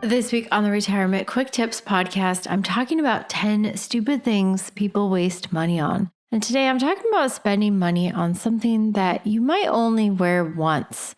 This week on the Retirement Quick Tips podcast, I'm talking about 10 stupid things people waste money on. And today I'm talking about spending money on something that you might only wear once.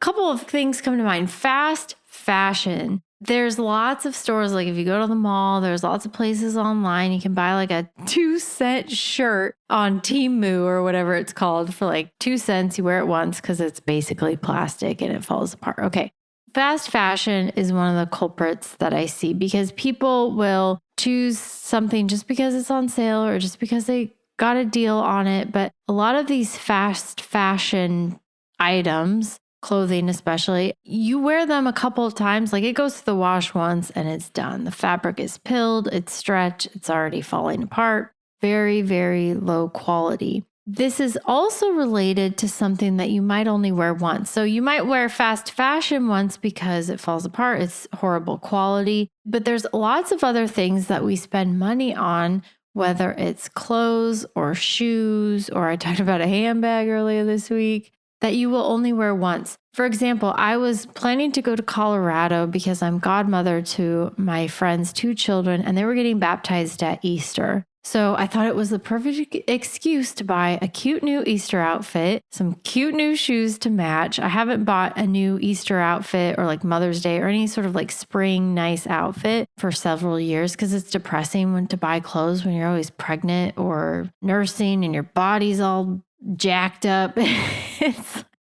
A couple of things come to mind. Fast fashion. There's lots of stores, like if you go to the mall, there's lots of places online. You can buy like a 2-cent shirt on Temu or whatever it's called for like 2 cents. You wear it once because it's basically plastic and it falls apart. Okay. Fast fashion is one of the culprits that I see because people will choose something just because it's on sale or just because they got a deal on it. But a lot of these fast fashion items, clothing especially, you wear them a couple of times, like it goes to the wash once and it's done. The fabric is pilled, it's stretched, it's already falling apart. Very, very low quality. This is also related to something that you might only wear once. So you might wear fast fashion once because it falls apart. It's horrible quality. But there's lots of other things that we spend money on, whether it's clothes or shoes, or I talked about a handbag earlier this week, that you will only wear once. For example, I was planning to go to Colorado because I'm godmother to my friend's 2 children, and they were getting baptized at Easter. So I thought it was the perfect excuse to buy a cute new Easter outfit, some cute new shoes to match. I haven't bought a new Easter outfit or like Mother's Day or any sort of like spring nice outfit for several years because it's depressing when to buy clothes when you're always pregnant or nursing and your body's all jacked up.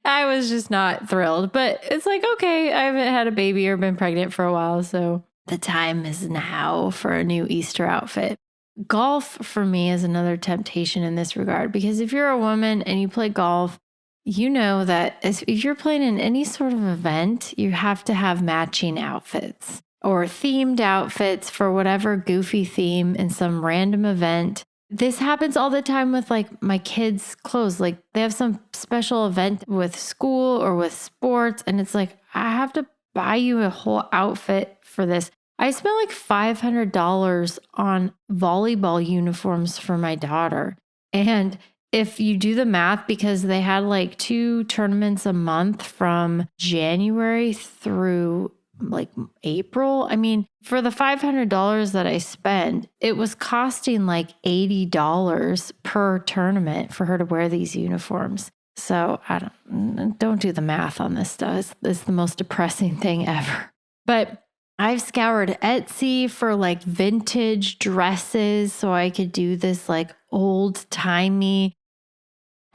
I was just not thrilled, but it's like, okay, I haven't had a baby or been pregnant for a while. So the time is now for a new Easter outfit. Golf for me is another temptation in this regard, because if you're a woman and you play golf, you know that if you're playing in any sort of event, you have to have matching outfits or themed outfits for whatever goofy theme in some random event. This happens all the time with like my kids' clothes. Like they have some special event with school or with sports, and it's like, I have to buy you a whole outfit for this. I spent like $500 on volleyball uniforms for my daughter. And if you do the math, because they had like 2 tournaments a month from January through like April, I mean, for the $500 that I spent, it was costing like $80 per tournament for her to wear these uniforms. So I don't do the math on this stuff. It's the most depressing thing ever. But I've scoured Etsy for like vintage dresses so I could do this like old timey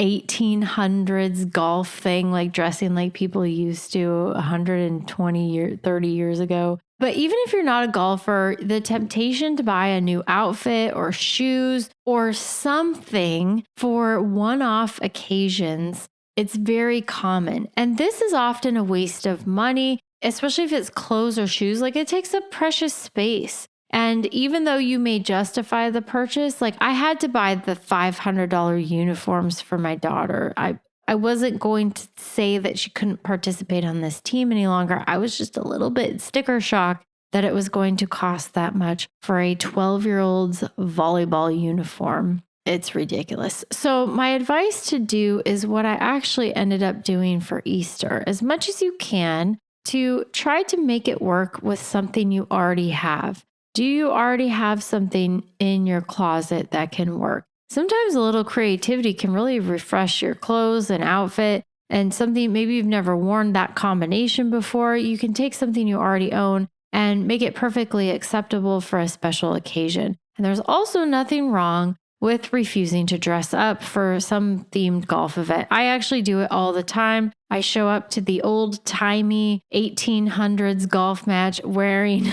1800s golf thing, like dressing like people used to 30 years ago. But even if you're not a golfer, the temptation to buy a new outfit or shoes or something for one-off occasions, it's very common. And this is often a waste of money, especially if it's clothes or shoes. Like it takes up precious space. And even though you may justify the purchase, like I had to buy the $500 uniforms for my daughter. I wasn't going to say that she couldn't participate on this team any longer. I was just a little bit sticker shock that it was going to cost that much for a 12-year-old's volleyball uniform. It's ridiculous. So my advice to do is what I actually ended up doing for Easter. As much as you can, to try to make it work with something you already have. Do you already have something in your closet that can work? Sometimes a little creativity can really refresh your clothes and outfit, and something maybe you've never worn that combination before. You can take something you already own and make it perfectly acceptable for a special occasion. And there's also nothing wrong with refusing to dress up for some themed golf event. I actually do it all the time. I show up to the old-timey 1800s golf match wearing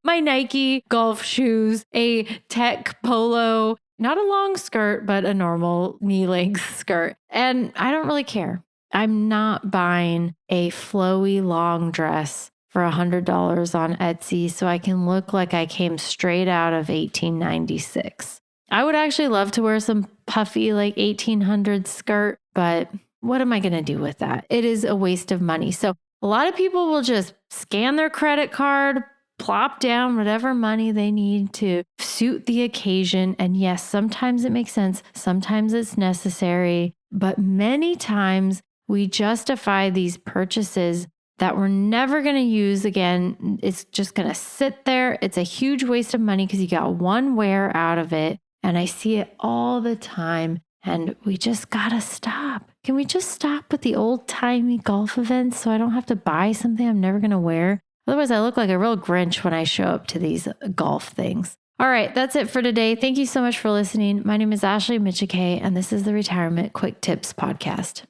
my Nike golf shoes, a tech polo, not a long skirt, but a normal knee-length skirt. And I don't really care. I'm not buying a flowy long dress for $100 on Etsy so I can look like I came straight out of 1896. I would actually love to wear some puffy like 1800s skirt, but what am I going to do with that? It is a waste of money. So a lot of people will just scan their credit card, plop down whatever money they need to suit the occasion. And yes, sometimes it makes sense. Sometimes it's necessary. But many times we justify these purchases that we're never going to use again. It's just going to sit there. It's a huge waste of money because you got one wear out of it. And I see it all the time. And we just got to stop. Can we just stop with the old timey golf events so I don't have to buy something I'm never going to wear? Otherwise, I look like a real Grinch when I show up to these golf things. All right, that's it for today. Thank you so much for listening. My name is Ashley Michike, and this is the Retirement Quick Tips Podcast.